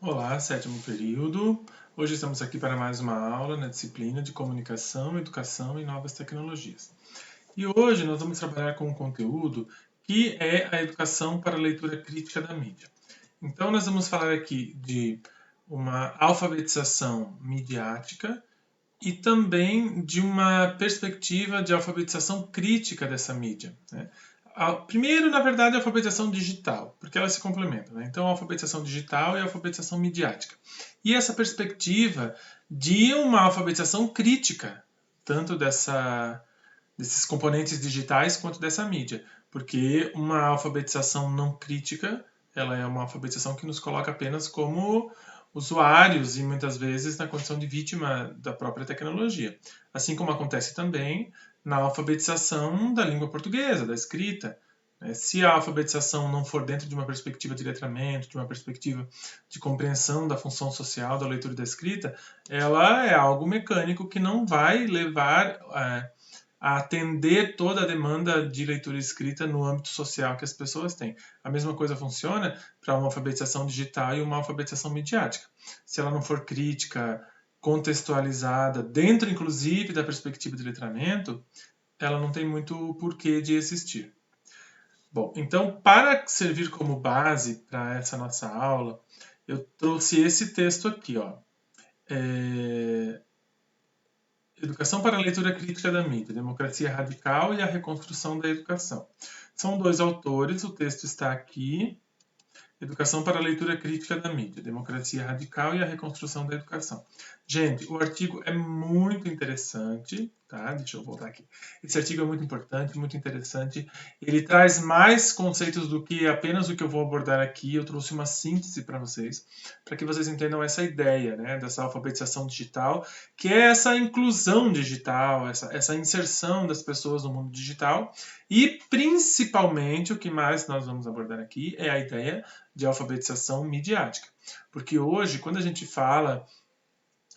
Olá, sétimo período. Hoje estamos aqui para mais uma aula na disciplina de Comunicação, Educação e Novas Tecnologias. E hoje nós vamos trabalhar com um conteúdo que é a educação para a leitura crítica da mídia. Então nós vamos falar aqui de uma alfabetização midiática e também de uma perspectiva de alfabetização crítica dessa mídia, né? Primeiro, na verdade, a alfabetização digital, porque elas se complementam, né? Então, a alfabetização digital e a alfabetização midiática. E essa perspectiva de uma alfabetização crítica, tanto desses componentes digitais quanto dessa mídia. Porque uma alfabetização não crítica, ela é uma alfabetização que nos coloca apenas como usuários e muitas vezes na condição de vítima da própria tecnologia. Assim como acontece também na alfabetização da língua portuguesa, da escrita. Se a alfabetização não for dentro de uma perspectiva de letramento, de uma perspectiva de compreensão da função social da leitura e da escrita, ela é algo mecânico que não vai levar a atender toda a demanda de leitura escrita no âmbito social que as pessoas têm. A mesma coisa funciona para uma alfabetização digital e uma alfabetização midiática. Se ela não for crítica, contextualizada, dentro inclusive da perspectiva de letramento, ela não tem muito porquê de existir. Bom, então, para servir como base para essa nossa aula, eu trouxe esse texto aqui, ó. Educação para a Leitura Crítica da Mídia, Democracia Radical e a Reconstrução da Educação. São dois autores, o texto está aqui. Educação para a Leitura Crítica da Mídia, Democracia Radical e a Reconstrução da Educação. Gente, o artigo é muito interessante, tá? Deixa eu voltar aqui. Esse artigo é muito importante, muito interessante. Ele traz mais conceitos do que apenas o que eu vou abordar aqui. Eu trouxe uma síntese para vocês entendam essa ideia, né, dessa alfabetização digital, que é essa inclusão digital, essa inserção das pessoas no mundo digital. E, principalmente, o que mais nós vamos abordar aqui é a ideia de alfabetização midiática. Porque hoje, quando a gente fala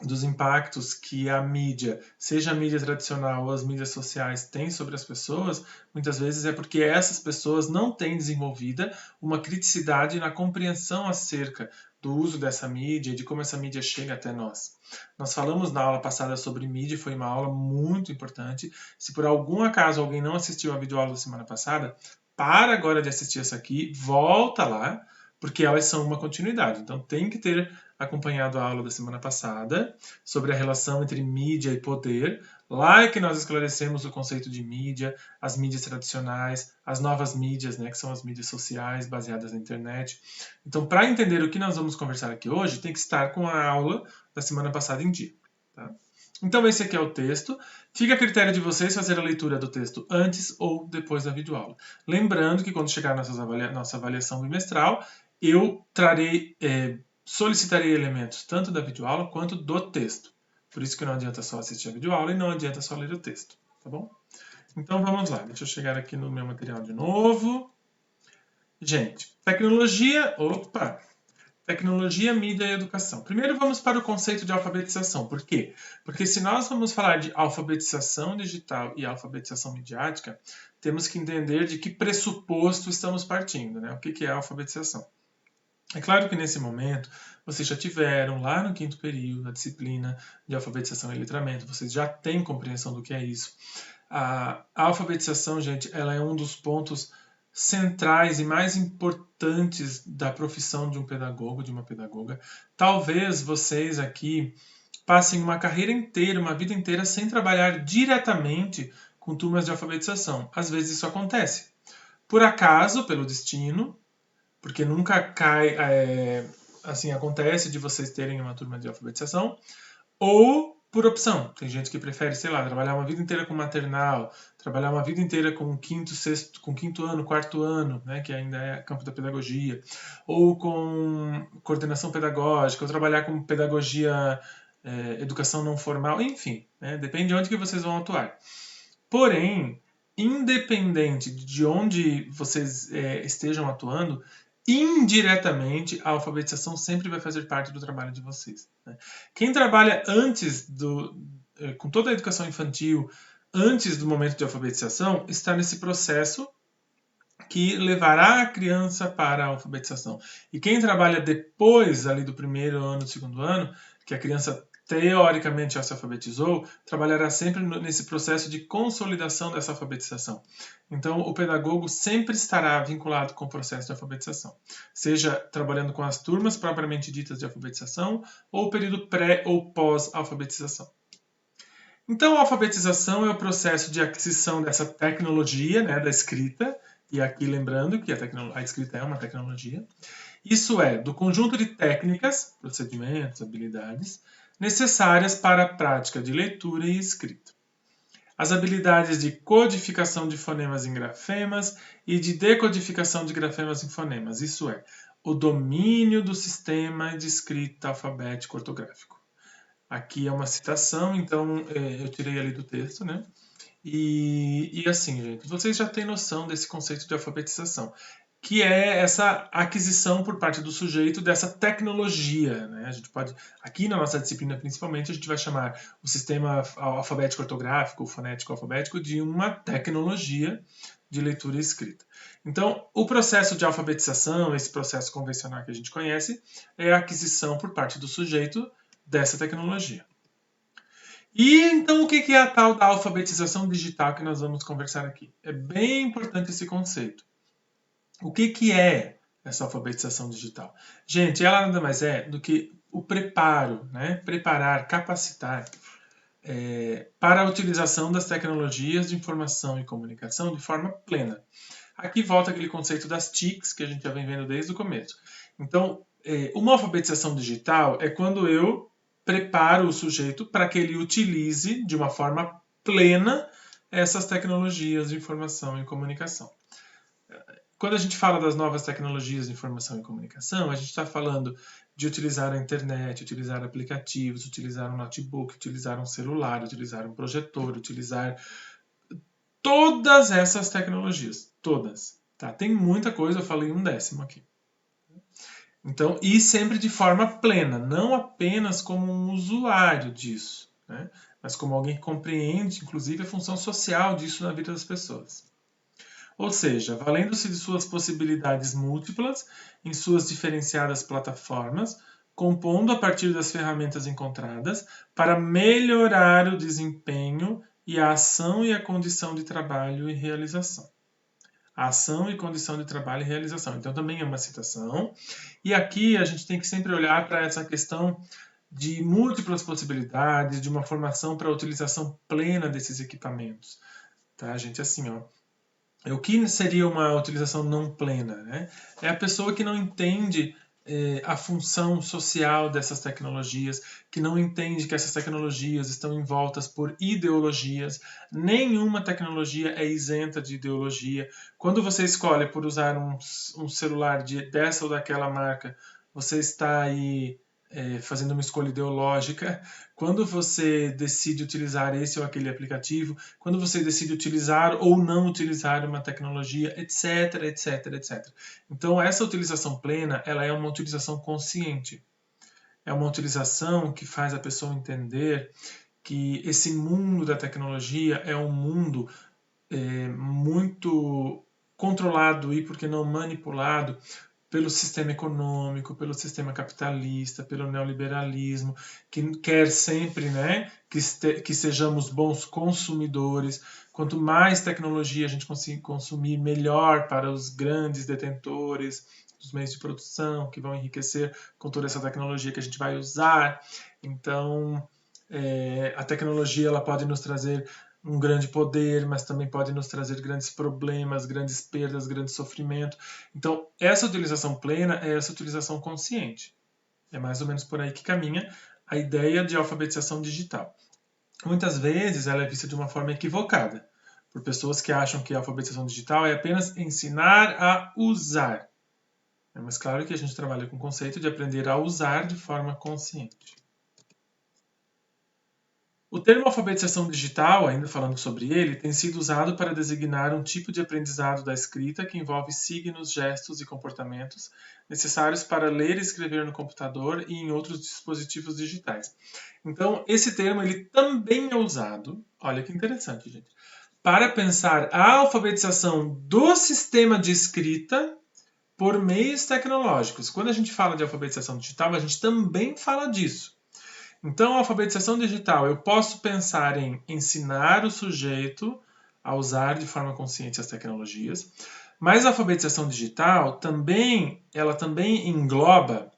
dos impactos que a mídia, seja a mídia tradicional ou as mídias sociais, têm sobre as pessoas, muitas vezes é porque essas pessoas não têm desenvolvida uma criticidade na compreensão acerca do uso dessa mídia e de como essa mídia chega até nós. Nós falamos na aula passada sobre mídia, foi uma aula muito importante. Se por algum acaso alguém não assistiu a videoaula da semana passada, para agora de assistir essa aqui, volta lá, porque elas são uma continuidade. Então tem que ter acompanhado a aula da semana passada sobre a relação entre mídia e poder. Lá é que nós esclarecemos o conceito de mídia, as mídias tradicionais, as novas mídias, né, que são as mídias sociais baseadas na internet. Então, para entender o que nós vamos conversar aqui hoje, tem que estar com a aula da semana passada em dia. Tá? Então, esse aqui é o texto. Fica a critério de vocês fazer a leitura do texto antes ou depois da videoaula. Lembrando que quando chegar a nossa avaliação bimestral, eu solicitarei elementos tanto da videoaula quanto do texto. Por isso que não adianta só assistir a videoaula e não adianta só ler o texto, tá bom? Então vamos lá, deixa eu chegar aqui no meu material de novo. Gente, tecnologia, mídia e educação. Primeiro vamos para o conceito de alfabetização. Por quê? Porque se nós vamos falar de alfabetização digital e alfabetização midiática, temos que entender de que pressuposto estamos partindo, né? O que é a alfabetização? É claro que nesse momento vocês já tiveram lá no quinto período a disciplina de alfabetização e letramento, vocês já têm compreensão do que é isso. A alfabetização, gente, ela é um dos pontos centrais e mais importantes da profissão de um pedagogo, de uma pedagoga. Talvez vocês aqui passem uma carreira inteira, uma vida inteira sem trabalhar diretamente com turmas de alfabetização. Às vezes isso acontece. Por acaso, pelo destino, porque nunca cai, assim, acontece de vocês terem uma turma de alfabetização, ou por opção. Tem gente que prefere, sei lá, trabalhar uma vida inteira com maternal, trabalhar uma vida inteira com quinto ano, quarto ano, né, que ainda é campo da pedagogia, ou com coordenação pedagógica, ou trabalhar com pedagogia, educação não formal, enfim, né, depende de onde que vocês vão atuar. Porém, independente de onde vocês estejam atuando, indiretamente a alfabetização sempre vai fazer parte do trabalho de vocês. Né? Quem trabalha com toda a educação infantil, antes do momento de alfabetização, está nesse processo que levará a criança para a alfabetização. E quem trabalha depois ali do primeiro ano, do segundo ano, que a criança teoricamente já se alfabetizou, trabalhará sempre nesse processo de consolidação dessa alfabetização. Então, o pedagogo sempre estará vinculado com o processo de alfabetização, seja trabalhando com as turmas propriamente ditas de alfabetização, ou o período pré ou pós-alfabetização. Então, a alfabetização é o processo de aquisição dessa tecnologia, né, da escrita, e aqui lembrando que a escrita é uma tecnologia. Isso é, do conjunto de técnicas, procedimentos, habilidades, necessárias para a prática de leitura e escrita. As habilidades de codificação de fonemas em grafemas e de decodificação de grafemas em fonemas, isso é, o domínio do sistema de escrita alfabético ortográfico. Aqui é uma citação, então eu tirei ali do texto, né? E assim, gente, vocês já têm noção desse conceito de alfabetização, que é essa aquisição por parte do sujeito dessa tecnologia, né? A gente pode, aqui na nossa disciplina principalmente, a gente vai chamar o sistema alfabético ortográfico, o fonético alfabético, de uma tecnologia de leitura e escrita. Então, o processo de alfabetização, esse processo convencional que a gente conhece, é a aquisição por parte do sujeito dessa tecnologia. E então o que é a tal da alfabetização digital que nós vamos conversar aqui? É bem importante esse conceito. O que é essa alfabetização digital? Gente, ela nada mais é do que o preparo, né? Preparar, capacitar para a utilização das tecnologias de informação e comunicação de forma plena. Aqui volta aquele conceito das TICs que a gente já vem vendo desde o começo. Então, uma alfabetização digital é quando eu preparo o sujeito para que ele utilize de uma forma plena essas tecnologias de informação e comunicação. Quando a gente fala das novas tecnologias de informação e comunicação, a gente está falando de utilizar a internet, utilizar aplicativos, utilizar um notebook, utilizar um celular, utilizar um projetor, utilizar todas essas tecnologias. Todas. Tá? Tem muita coisa, eu falei 1/10 aqui. Então, e sempre de forma plena, não apenas como um usuário disso, né? Mas como alguém que compreende, inclusive, a função social disso na vida das pessoas. Ou seja, valendo-se de suas possibilidades múltiplas em suas diferenciadas plataformas, compondo a partir das ferramentas encontradas para melhorar o desempenho e a ação e a condição de trabalho e realização. A ação e condição de trabalho e realização. Então, também é uma citação. E aqui a gente tem que sempre olhar para essa questão de múltiplas possibilidades, de uma formação para a utilização plena desses equipamentos. Tá, gente? Assim, ó. O que seria uma utilização não plena? Né? É a pessoa que não entende a função social dessas tecnologias, que não entende que essas tecnologias estão envoltas por ideologias. Nenhuma tecnologia é isenta de ideologia. Quando você escolhe por usar um celular dessa ou daquela marca, você está aí fazendo uma escolha ideológica. Quando você decide utilizar esse ou aquele aplicativo, quando você decide utilizar ou não utilizar uma tecnologia, etc, etc, etc. Então, essa utilização plena, ela é uma utilização consciente. É uma utilização que faz a pessoa entender que esse mundo da tecnologia é um mundo muito controlado e, por que não, manipulado pelo sistema econômico, pelo sistema capitalista, pelo neoliberalismo, que quer sempre, né, que sejamos bons consumidores. Quanto mais tecnologia a gente conseguir consumir, melhor para os grandes detentores dos meios de produção, que vão enriquecer com toda essa tecnologia que a gente vai usar. Então, a tecnologia ela pode nos trazer um grande poder, mas também pode nos trazer grandes problemas, grandes perdas, grande sofrimento. Então, essa utilização plena é essa utilização consciente. É mais ou menos por aí que caminha a ideia de alfabetização digital. Muitas vezes ela é vista de uma forma equivocada, por pessoas que acham que a alfabetização digital é apenas ensinar a usar. Mas claro que a gente trabalha com o conceito de aprender a usar de forma consciente. O termo alfabetização digital, ainda falando sobre ele, tem sido usado para designar um tipo de aprendizado da escrita que envolve signos, gestos e comportamentos necessários para ler e escrever no computador e em outros dispositivos digitais. Então, esse termo ele também é usado, olha que interessante, gente, para pensar a alfabetização do sistema de escrita por meios tecnológicos. Quando a gente fala de alfabetização digital, a gente também fala disso. Então, a alfabetização digital, eu posso pensar em ensinar o sujeito a usar de forma consciente as tecnologias, mas a alfabetização digital ela também engloba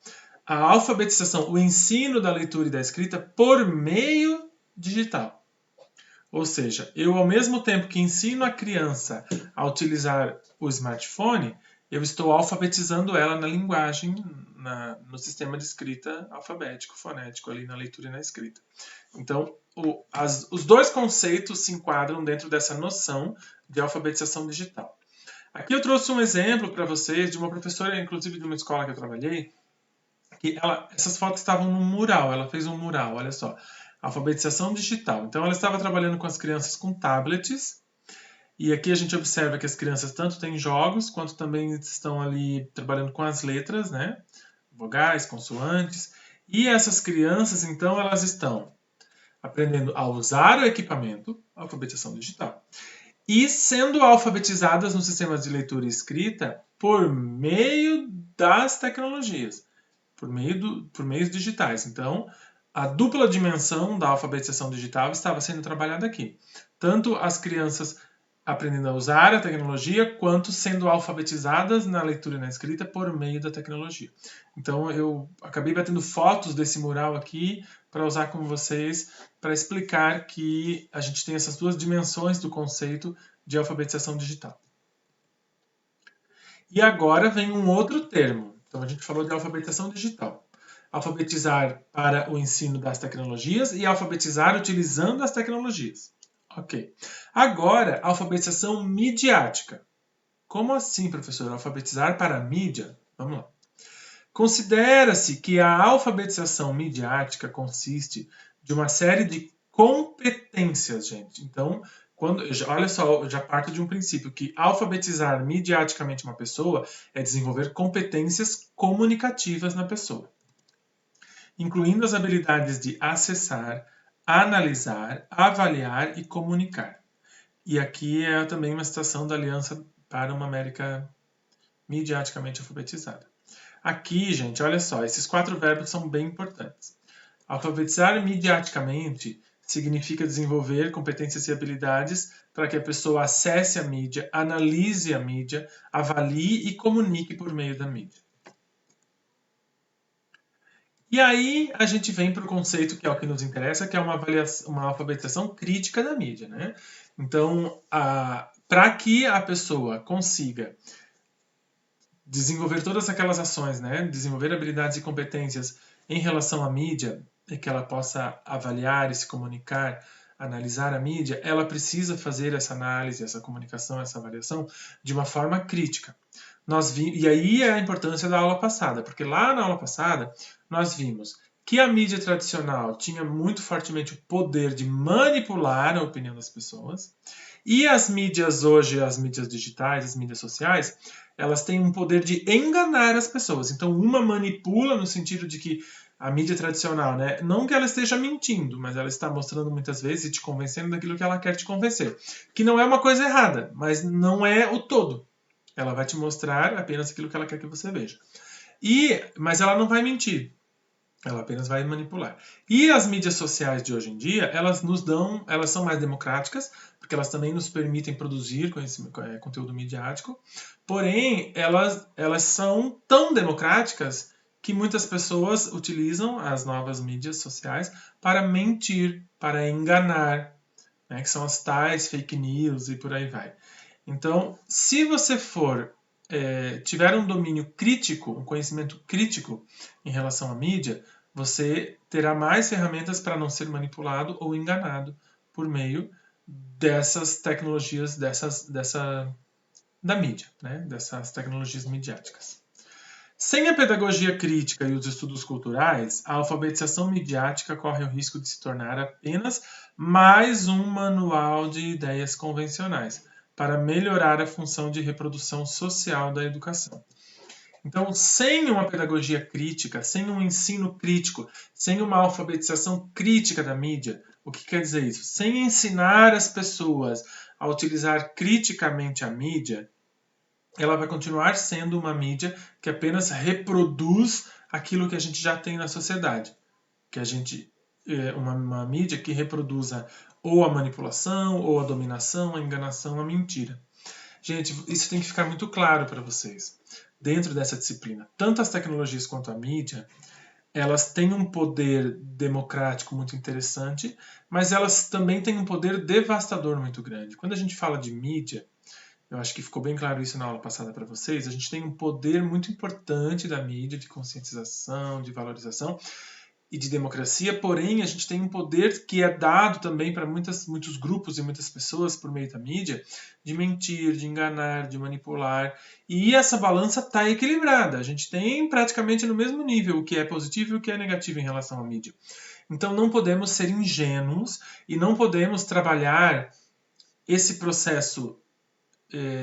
a alfabetização, o ensino da leitura e da escrita por meio digital. Ou seja, eu ao mesmo tempo que ensino a criança a utilizar o smartphone, eu estou alfabetizando ela na linguagem, no sistema de escrita alfabético, fonético, ali na leitura e na escrita. Então, os dois conceitos se enquadram dentro dessa noção de alfabetização digital. Aqui eu trouxe um exemplo para vocês de uma professora, inclusive de uma escola que eu trabalhei, que essas fotos estavam num mural, ela fez um mural, olha só, alfabetização digital. Então ela estava trabalhando com as crianças com tablets, e aqui a gente observa que as crianças tanto têm jogos, quanto também estão ali trabalhando com as letras, né? Vogais, consoantes. E essas crianças, então, elas estão aprendendo a usar o equipamento, alfabetização digital, e sendo alfabetizadas nos sistemas de leitura e escrita por meio das tecnologias, por meios digitais. Então, a dupla dimensão da alfabetização digital estava sendo trabalhada aqui. Tanto as crianças aprendendo a usar a tecnologia, quanto sendo alfabetizadas na leitura e na escrita por meio da tecnologia. Então, eu acabei batendo fotos desse mural aqui para usar com vocês para explicar que a gente tem essas duas dimensões do conceito de alfabetização digital. E agora vem um outro termo. Então, a gente falou de alfabetização digital. Alfabetizar para o ensino das tecnologias e alfabetizar utilizando as tecnologias. Ok. Agora, alfabetização midiática. Como assim, professor? Alfabetizar para a mídia? Vamos lá. Considera-se que a alfabetização midiática consiste de uma série de competências, gente. Então, olha só, eu já parto de um princípio que alfabetizar midiaticamente uma pessoa é desenvolver competências comunicativas na pessoa, incluindo as habilidades de acessar, analisar, avaliar e comunicar. E aqui é também uma citação da Aliança para uma América Midiaticamente Alfabetizada. Aqui, gente, olha só, esses 4 verbos são bem importantes. Alfabetizar midiaticamente significa desenvolver competências e habilidades para que a pessoa acesse a mídia, analise a mídia, avalie e comunique por meio da mídia. E aí a gente vem para o conceito que é o que nos interessa, que é uma alfabetização crítica da mídia, né? Então, para que a pessoa consiga desenvolver todas aquelas ações, né? Desenvolver habilidades e competências em relação à mídia, e que ela possa avaliar e se comunicar, analisar a mídia, ela precisa fazer essa análise, essa comunicação, essa avaliação de uma forma crítica. E aí é a importância da aula passada, porque lá na aula passada nós vimos que a mídia tradicional tinha muito fortemente o poder de manipular a opinião das pessoas, e as mídias hoje, as mídias digitais, as mídias sociais, elas têm um poder de enganar as pessoas. Então, uma manipula no sentido de que a mídia tradicional, né, não que ela esteja mentindo, mas ela está mostrando muitas vezes e te convencendo daquilo que ela quer te convencer. Que não é uma coisa errada, mas não é o todo. Ela vai te mostrar apenas aquilo que ela quer que você veja. Mas ela não vai mentir. Ela apenas vai manipular. E as mídias sociais de hoje em dia, elas são mais democráticas, porque elas também nos permitem produzir conteúdo midiático. Porém, elas são tão democráticas que muitas pessoas utilizam as novas mídias sociais para mentir, para enganar, né, que são as tais fake news e por aí vai. Então, se você tiver um domínio crítico, um conhecimento crítico em relação à mídia, você terá mais ferramentas para não ser manipulado ou enganado por meio dessas tecnologias, da mídia, né? Dessas tecnologias midiáticas. Sem a pedagogia crítica e os estudos culturais, a alfabetização midiática corre o risco de se tornar apenas mais um manual de ideias convencionais, para melhorar a função de reprodução social da educação. Então, sem uma pedagogia crítica, sem um ensino crítico, sem uma alfabetização crítica da mídia, o que quer dizer isso? Sem ensinar as pessoas a utilizar criticamente a mídia, ela vai continuar sendo uma mídia que apenas reproduz aquilo que a gente já tem na sociedade. Que a gente uma mídia que reproduza ou a manipulação, ou a dominação, a enganação, a mentira. Gente, isso tem que ficar muito claro para vocês. Dentro dessa disciplina, tanto as tecnologias quanto a mídia, elas têm um poder democrático muito interessante, mas elas também têm um poder devastador muito grande. Quando a gente fala de mídia, eu acho que ficou bem claro isso na aula passada para vocês, a gente tem um poder muito importante da mídia, de conscientização, de valorização e de democracia, porém a gente tem um poder que é dado também para muitos grupos e muitas pessoas por meio da mídia, de mentir, de enganar, de manipular, e essa balança está equilibrada, a gente tem praticamente no mesmo nível o que é positivo e o que é negativo em relação à mídia. Então não podemos ser ingênuos e não podemos trabalhar esse processo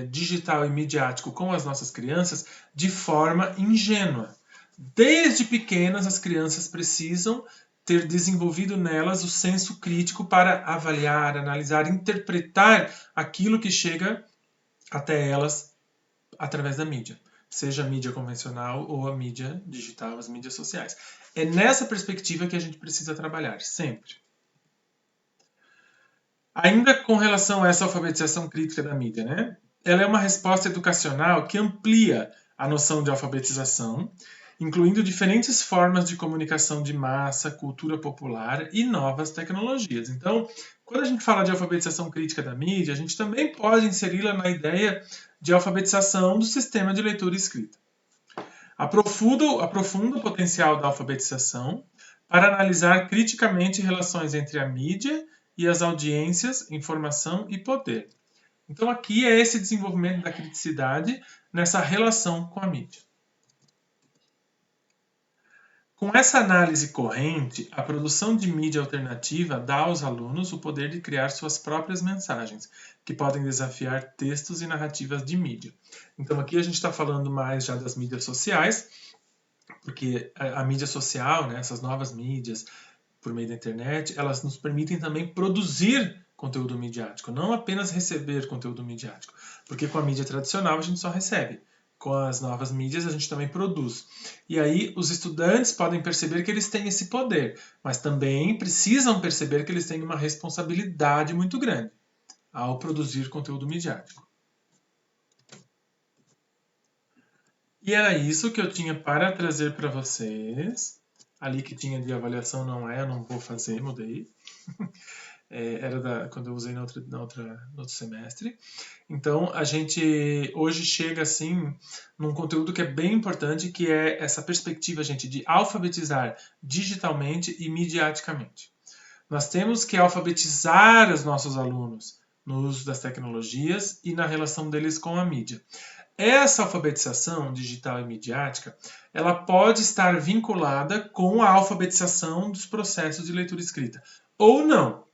digital e midiático com as nossas crianças de forma ingênua. Desde pequenas, as crianças precisam ter desenvolvido nelas o senso crítico para avaliar, analisar, interpretar aquilo que chega até elas através da mídia, seja a mídia convencional ou a mídia digital, as mídias sociais. É nessa perspectiva que a gente precisa trabalhar, sempre. Ainda com relação a essa alfabetização crítica da mídia, né? Ela é uma resposta educacional que amplia a noção de alfabetização, incluindo diferentes formas de comunicação de massa, cultura popular e novas tecnologias. Então, quando a gente fala de alfabetização crítica da mídia, a gente também pode inseri-la na ideia de alfabetização do sistema de leitura e escrita. Aprofunda o potencial da alfabetização para analisar criticamente relações entre a mídia e as audiências, informação e poder. Então aqui é esse desenvolvimento da criticidade nessa relação com a mídia. Com essa análise corrente, a produção de mídia alternativa dá aos alunos o poder de criar suas próprias mensagens, que podem desafiar textos e narrativas de mídia. Então aqui a gente está falando mais já das mídias sociais, porque a mídia social, né, essas novas mídias, por meio da internet, elas nos permitem também produzir conteúdo midiático, não apenas receber conteúdo midiático, porque com a mídia tradicional a gente só recebe, com as novas mídias a gente também produz. E aí os estudantes podem perceber que eles têm esse poder, mas também precisam perceber que eles têm uma responsabilidade muito grande ao produzir conteúdo midiático. E era isso que eu tinha para trazer para vocês. Ali que tinha de avaliação eu não vou fazer, mudei. Era quando eu usei no outro semestre. Então, a gente hoje chega assim num conteúdo que é bem importante, que é essa perspectiva, gente, de alfabetizar digitalmente e midiaticamente. Nós temos que alfabetizar os nossos alunos no uso das tecnologias e na relação deles com a mídia. Essa alfabetização digital e midiática, ela pode estar vinculada com a alfabetização dos processos de leitura e escrita, ou não.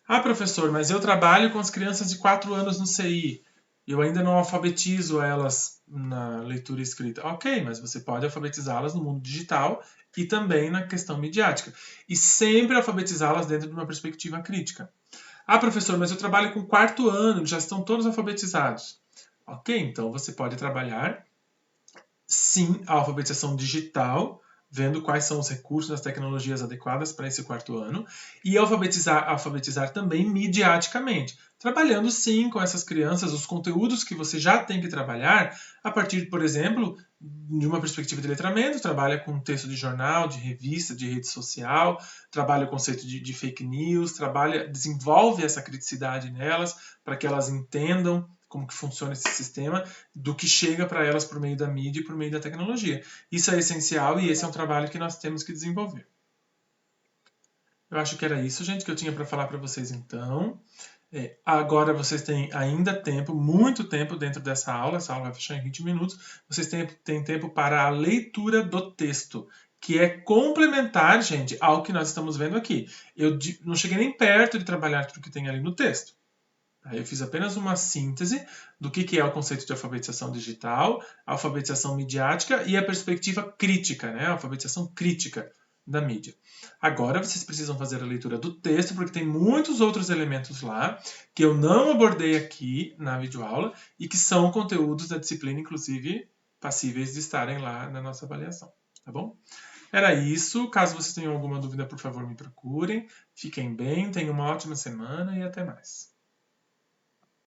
Ah, professor, mas eu trabalho com as crianças de 4 anos no CI, eu ainda não alfabetizo elas na leitura e escrita. Ok, mas você pode alfabetizá-las no mundo digital e também na questão midiática. E sempre alfabetizá-las dentro de uma perspectiva crítica. Ah, professor, mas eu trabalho com 4º ano, já estão todos alfabetizados. Ok, então você pode trabalhar, sim, a alfabetização digital, vendo quais são os recursos, as tecnologias adequadas para esse 4º ano, e alfabetizar também midiaticamente, trabalhando sim com essas crianças os conteúdos que você já tem que trabalhar a partir, por exemplo, de uma perspectiva de letramento, trabalha com texto de jornal, de revista, de rede social, trabalha o conceito de fake news, desenvolve essa criticidade nelas para que elas entendam como que funciona esse sistema, do que chega para elas por meio da mídia e por meio da tecnologia. Isso é essencial e esse é um trabalho que nós temos que desenvolver. Eu acho que era isso, gente, que eu tinha para falar para vocês então. Agora vocês têm ainda tempo, muito tempo dentro dessa aula, essa aula vai fechar em 20 minutos, vocês têm tempo para a leitura do texto, que é complementar, gente, ao que nós estamos vendo aqui. Eu não cheguei nem perto de trabalhar tudo que tem ali no texto. Eu fiz apenas uma síntese do que é o conceito de alfabetização digital, alfabetização midiática e a perspectiva crítica, né? A alfabetização crítica da mídia. Agora vocês precisam fazer a leitura do texto, porque tem muitos outros elementos lá que eu não abordei aqui na videoaula e que são conteúdos da disciplina, inclusive passíveis de estarem lá na nossa avaliação, tá bom? Era isso. Caso vocês tenham alguma dúvida, por favor, me procurem. Fiquem bem, tenham uma ótima semana e até mais.